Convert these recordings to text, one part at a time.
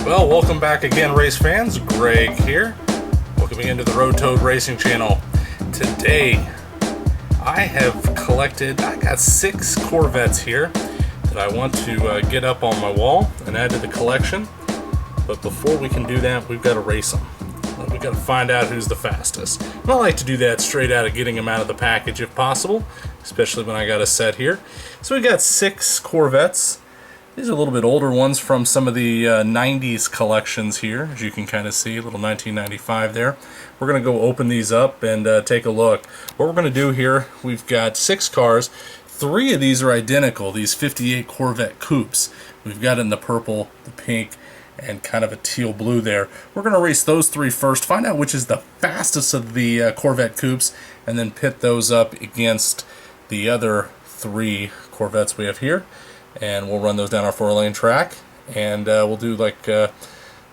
Well, welcome back again, race fans. Greg here. Welcome again to the Road Toad Racing Channel. Today, I got 6 Corvettes here that I want to get up on my wall and add to the collection. But before we can do that, we've got to race them. We've got to find out who's the fastest. And I like to do that straight out of getting them out of the package if possible, especially when I got a set here. So we got 6 Corvettes. These are a little bit older ones from some of the 90s collections here, as you can kind of see, a little 1995 there. We're going to go open these up and take a look. What we're going to do here, we've got 6 cars. 3 of these are identical, these 58 Corvette coupes. We've got it in the purple, the pink, and kind of a teal blue there. We're going to race those 3 first, find out which is the fastest of the Corvette coupes, and then pit those up against the other 3 Corvettes we have here. And we'll run those down our 4-lane track, and we'll do like, I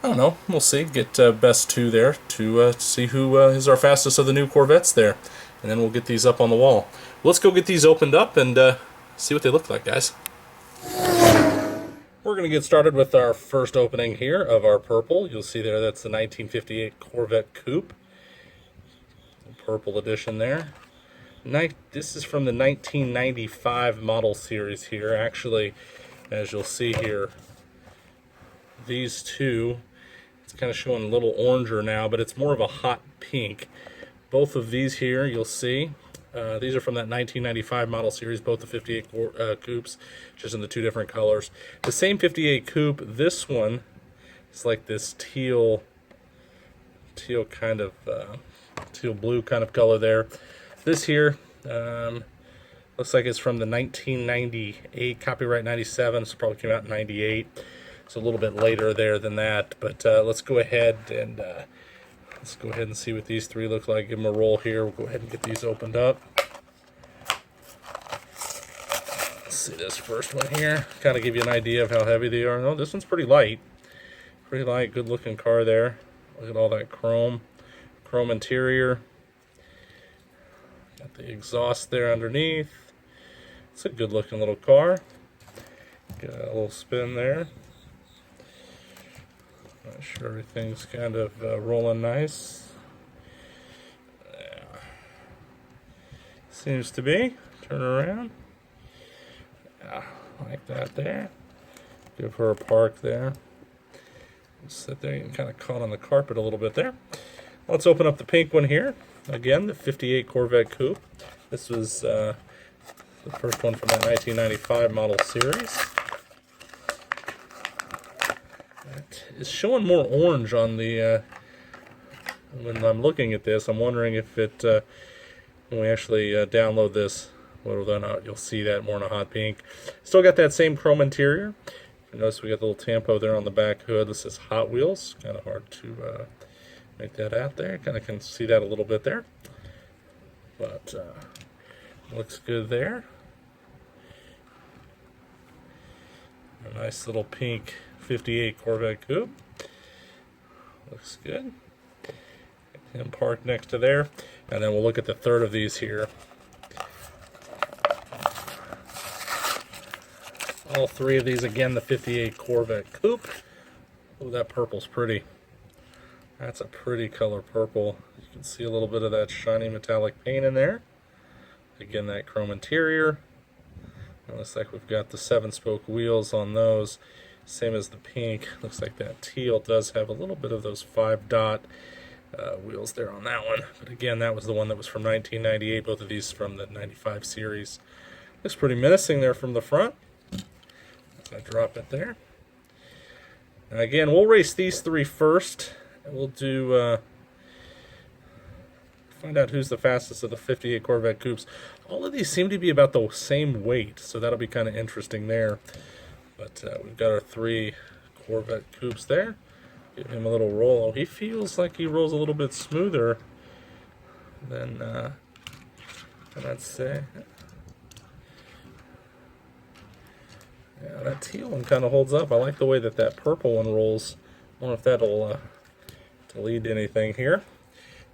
don't know, we'll see, get best 2 there to see who is our fastest of the new Corvettes there. And then we'll get these up on the wall. Let's go get these opened up and see what they look like, guys. We're going to get started with our first opening here of our purple. You'll see there that's the 1958 Corvette Coupe. Purple edition there. This is from the 1995 model series here. Actually, as you'll see here, these 2, it's kind of showing a little oranger now, but it's more of a hot pink. Both of these here, you'll see, these are from that 1995 model series, both the 58 coupes, just in the 2 different colors. The same 58 coupe, this one is like this teal kind of, teal blue kind of color there. This here looks like it's from the 1998, copyright 97, so probably came out in 98. It's a little bit later there than that, but let's go ahead and see what these 3 look like. Give them a roll here. We'll go ahead and get these opened up. Let's see this first one here. Kind of give you an idea of how heavy they are. No, this one's pretty light. Pretty light, good looking car there. Look at all that chrome interior. Got the exhaust there underneath. It's a good looking little car. Got a little spin there. Not sure everything's kind of rolling nice. Yeah. Seems to be. Turn around. Yeah, like that there. Give her a park there. Sit there, you can kind of caught on the carpet a little bit there. Let's open up the pink one here. Again, the 58 Corvette Coupe. This was the first one from that 1995 model series. It is showing more orange on the, when I'm looking at this. I'm wondering if it, when we actually download this, whether or not you'll see that more in a hot pink. Still got that same chrome interior. You notice we got the little tampo there on the back hood. This is Hot Wheels. Kind of hard to make that out there. Kind of can see that a little bit there. But looks good there. A nice little pink 58 Corvette Coupe. Looks good. Get him parked next to there. And then we'll look at the third of these here. All 3 of these, again, the 58 Corvette Coupe. Oh, that purple's pretty. That's a pretty color purple. You can see a little bit of that shiny metallic paint in there. Again, that chrome interior. It looks like we've got the 7-spoke wheels on those. Same as the pink. Looks like that teal does have a little bit of those 5-dot wheels there on that one. But again, that was the one that was from 1998. Both of these from the 95 series. Looks pretty menacing there from the front. I drop it there. Now again, we'll race these 3 first. And we'll do find out who's the fastest of the 58 Corvette coupes. All of these seem to be about the same weight, so that'll be kind of interesting there. But we've got our 3 Corvette coupes there. Give him a little roll. Oh, he feels like he rolls a little bit smoother than I'd say. Yeah, that teal one kind of holds up. I like the way that purple one rolls. I wonder if that'll lead to anything here.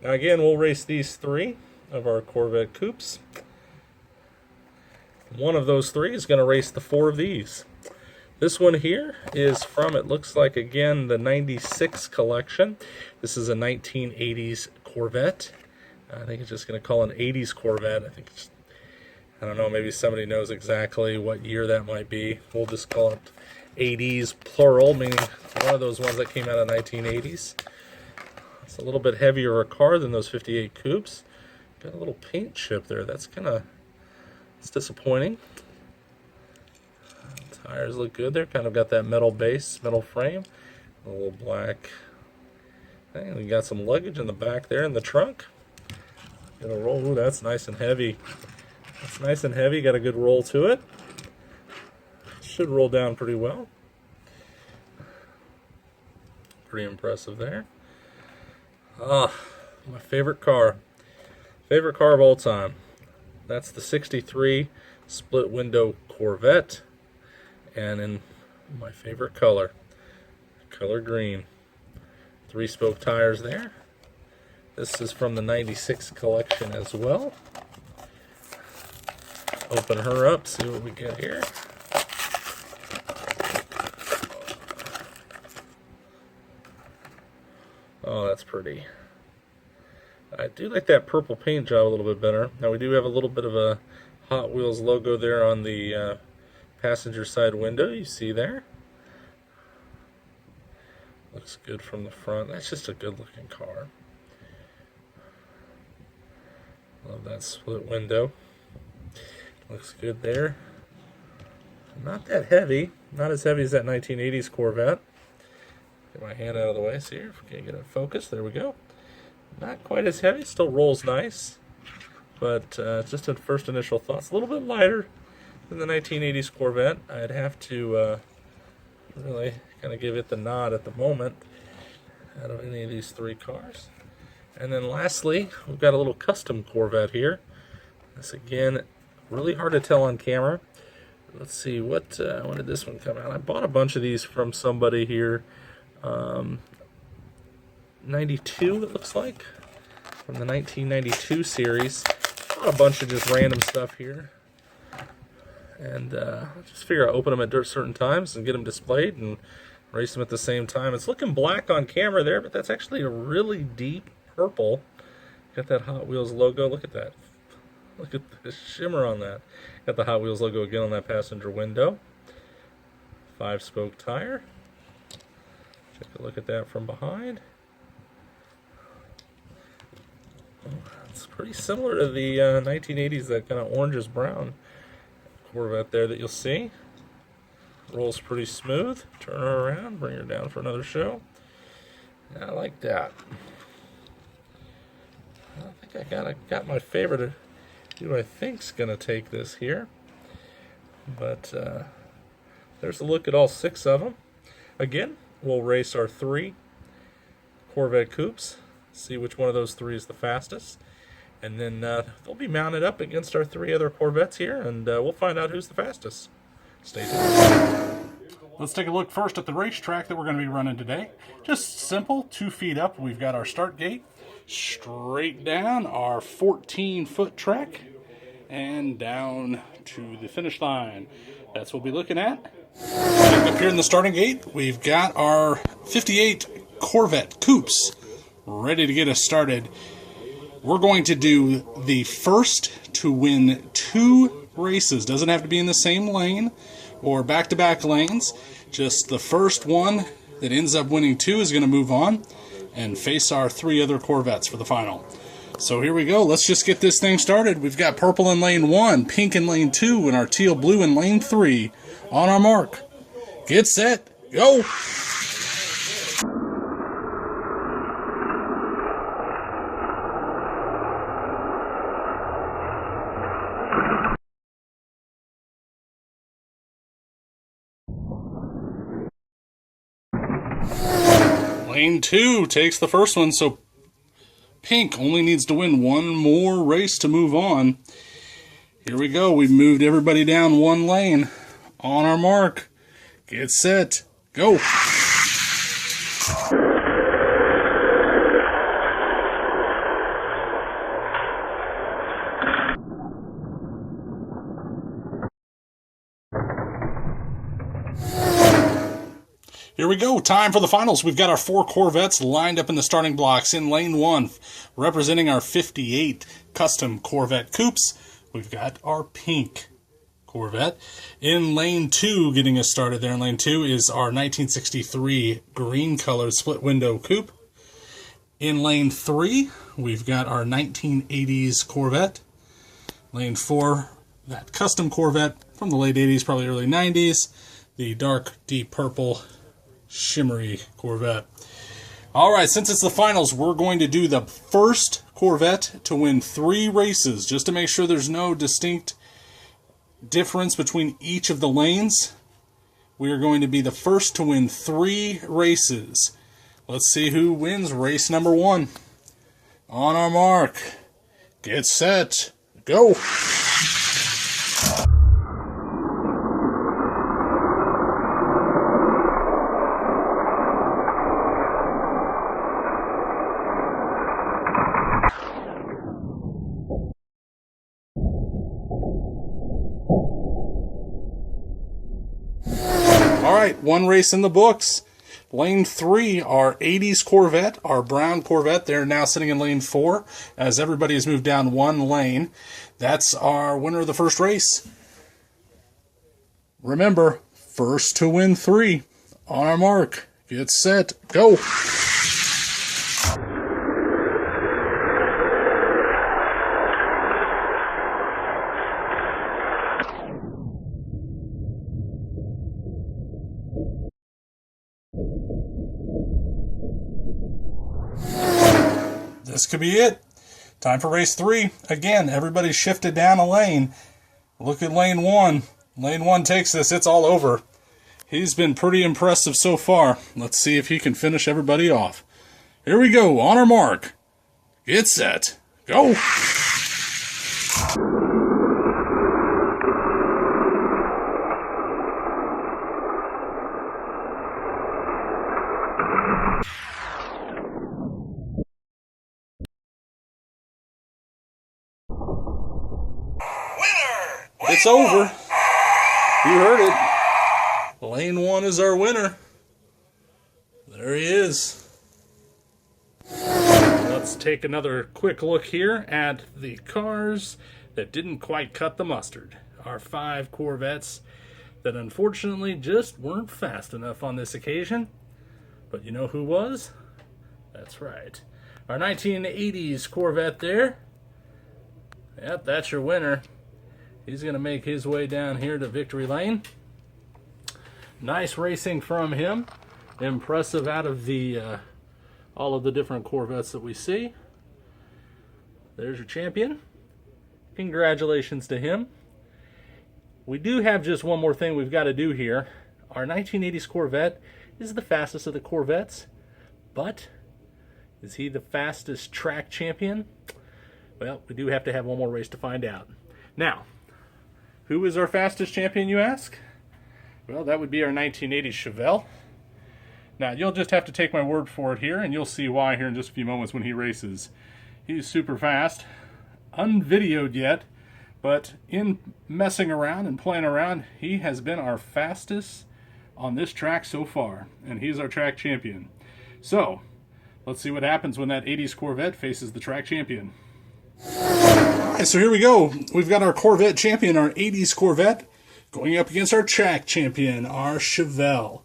Now again, we'll race these 3 of our Corvette coupes. One of those 3 is going to race the 4 of these. This one here is from, it looks like, again, the 96 collection. This is a 1980s Corvette. I think it's just going to call it an 80s Corvette. I don't know, maybe somebody knows exactly what year that might be. We'll just call it 80s plural, meaning one of those ones that came out of 1980s. It's a little bit heavier a car than those 58 coupes. Got a little paint chip there. That's it's disappointing. Tires look good there. Kind of got that metal base, metal frame. A little black thing. We got some luggage in the back there in the trunk. Gonna roll. Ooh, that's nice and heavy. That's nice and heavy. Got a good roll to it. Should roll down pretty well. Pretty impressive there. Ah, my favorite car. Favorite car of all time. That's the 63 split window Corvette. And in my favorite color. Color green. 3-spoke tires there. This is from the 96 collection as well. Open her up, see what we get here. Oh, that's pretty. I do like that purple paint job a little bit better. Now we do have a little bit of a Hot Wheels logo there on the passenger side window, you see there. Looks good from the front. That's just a good looking car. Love that split window. Looks good there. Not that heavy. Not as heavy as that 1980s Corvette. Get my hand out of the way. See here if we can get it focused. There we go. Not quite as heavy. Still rolls nice. But just a first initial thoughts. A little bit lighter than the 1980s Corvette. I'd have to really kind of give it the nod at the moment out of any of these three cars. And then lastly, we've got a little custom Corvette here. This again, really hard to tell on camera. Let's see, when did this one come out? I bought a bunch of these from somebody here. 92, it looks like, from the 1992 series. Bought a bunch of just random stuff here. And just figure I'll open them at certain times and get them displayed and race them at the same time. It's looking black on camera there, but that's actually a really deep purple. Got that Hot Wheels logo. Look at that. Look at the shimmer on that. Got the Hot Wheels logo again on that passenger window. 5-spoke tire. Take a look at that from behind. It's pretty similar to the 1980s, that kind of orangish brown Corvette there that you'll see. Rolls pretty smooth. Turn her around, bring her down for another show. Yeah, I like that. I think I got my favorite. Who I think's gonna take this here. But there's a look at all 6 of them. Again, we'll race our 3 Corvette coupes. See which one of those 3 is the fastest. And then they'll be mounted up against our 3 other Corvettes here, and we'll find out who's the fastest. Stay tuned. Let's take a look first at the racetrack that we're going to be running today. Just simple, 2 feet up. We've got our start gate, straight down our 14-foot track, and down to the finish line. That's what we'll be looking at. Up here in the starting gate, we've got our 58 Corvette coupes ready to get us started. We're going to do the first to win 2 races. Doesn't have to be in the same lane or back-to-back lanes. Just the first one that ends up winning 2 is going to move on and face our 3 other Corvettes for the final. So here we go. Let's just get this thing started. We've got purple in lane 1, pink in lane 2, and our teal blue in lane 3. On our mark. Get set. Go! Lane 2 takes the first one, so pink only needs to win 1 more race to move on. Here we go. We've moved everybody down 1 lane. On our mark. Get set. Go. Here we go. Time for the finals. We've got our 4 Corvettes lined up in the starting blocks. In lane 1, representing our 58 custom Corvette coupes, we've got our pink Corvette. In lane 2, getting us started there in lane 2, is our 1963 green colored split window coupe. In lane 3, we've got our 1980s Corvette. Lane 4, that custom Corvette from the late 80s, probably early 90s, the dark deep purple shimmery Corvette. Alright, since it's the finals, we're going to do the first Corvette to win 3 races, just to make sure there's no distinct difference between each of the lanes. We are going to be the first to win 3 races. Let's see who wins race number 1. On our mark, get set, go! Alright, 1 race in the books. Lane 3, our 80s Corvette, our brown Corvette. They're now sitting in lane 4 as everybody has moved down 1 lane. That's our winner of the first race. Remember, first to win 3. On our mark, get set, go! This could be it. Time for race 3. Again, everybody shifted down a lane. Look at lane 1. Lane 1 takes this. It's all over. He's been pretty impressive so far. Let's see if he can finish everybody off. Here we go. On our mark. Get set. Go. It's over. You heard it. Lane 1 is our winner. There he is. Let's take another quick look here at the cars that didn't quite cut the mustard. Our 5 Corvettes that unfortunately just weren't fast enough on this occasion. But you know who was? That's right. Our 1980s Corvette there. Yep, that's your winner. He's going to make his way down here to victory lane. Nice racing from him. Impressive out of the all of the different Corvettes that we see. There's your champion. Congratulations to him. We do have just one more thing we've got to do here. Our 1980s Corvette is the fastest of the Corvettes, but is he the fastest track champion? Well, we do have to have one more race to find out. Now, who is our fastest champion, you ask? Well, that would be our 1980 Chevelle. Now, you'll just have to take my word for it here, and you'll see why here in just a few moments when he races. He's super fast, unvideoed yet, but in messing around and playing around, he has been our fastest on this track so far, and he's our track champion. So, let's see what happens when that 80s Corvette faces the track champion. Alright, so here we go. We've got our Corvette champion, our 80s Corvette, going up against our track champion, our Chevelle.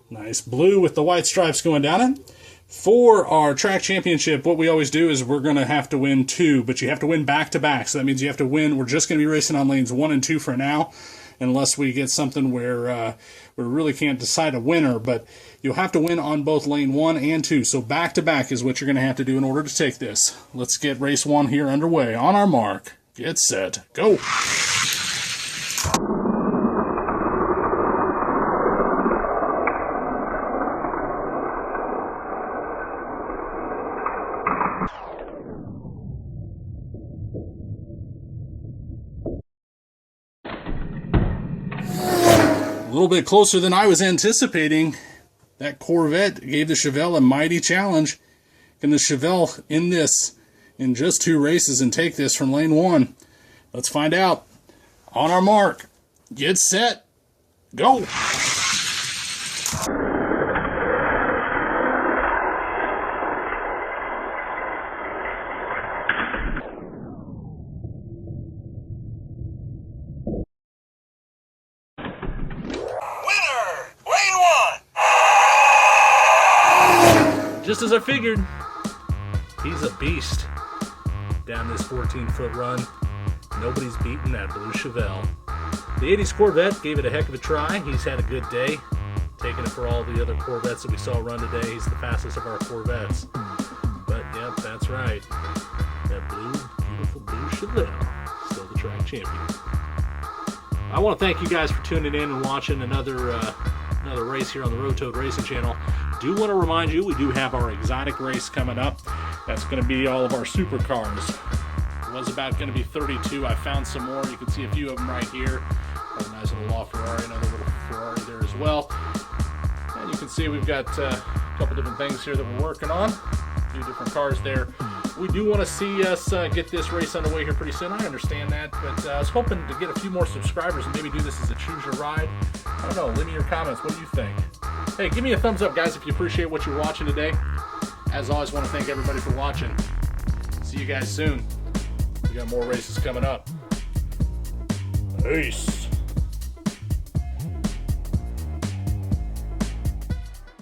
Nice blue with the white stripes going down it. For our track championship, what we always do is we're going to have to win 2, but you have to win back-to-back. So that means you have to win. We're just going to be racing on lanes 1 and 2 for now, unless we get something where we really can't decide a winner. But you'll have to win on both lane 1 and 2. So back-to-back is what you're going to have to do in order to take this. Let's get race 1 here underway. On our mark, get set, go! A little bit closer than I was anticipating. That Corvette gave the Chevelle a mighty challenge. Can the Chevelle end this in just 2 races and take this from lane 1? Let's find out. On our mark, get set, go! Just as I figured, he's a beast down this 14-foot run. Nobody's beaten that blue Chevelle. The 80s Corvette gave it a heck of a try. He's had a good day, taking it for all the other Corvettes that we saw run today. He's the fastest of our Corvettes. But, yep, that's right. That beautiful blue Chevelle, still the track champion. I want to thank you guys for tuning in and watching another race here on the Road Toad Racing channel. Do want to remind you, we do have our exotic race coming up. That's going to be all of our supercars. It was about going to be 32. I found some more. You can see a few of them right here. Got a nice little LaFerrari, another little Ferrari there as well. And you can see we've got a couple different things here that we're working on. A few different cars there. We do want to see us get this race underway here pretty soon. I understand that, but I was hoping to get a few more subscribers and maybe do this as a choose your ride. I don't know. Leave me your comments. What do you think? Hey, give me a thumbs up, guys, if you appreciate what you're watching today. As always, want to thank everybody for watching. See you guys soon. We got more races coming up. Peace.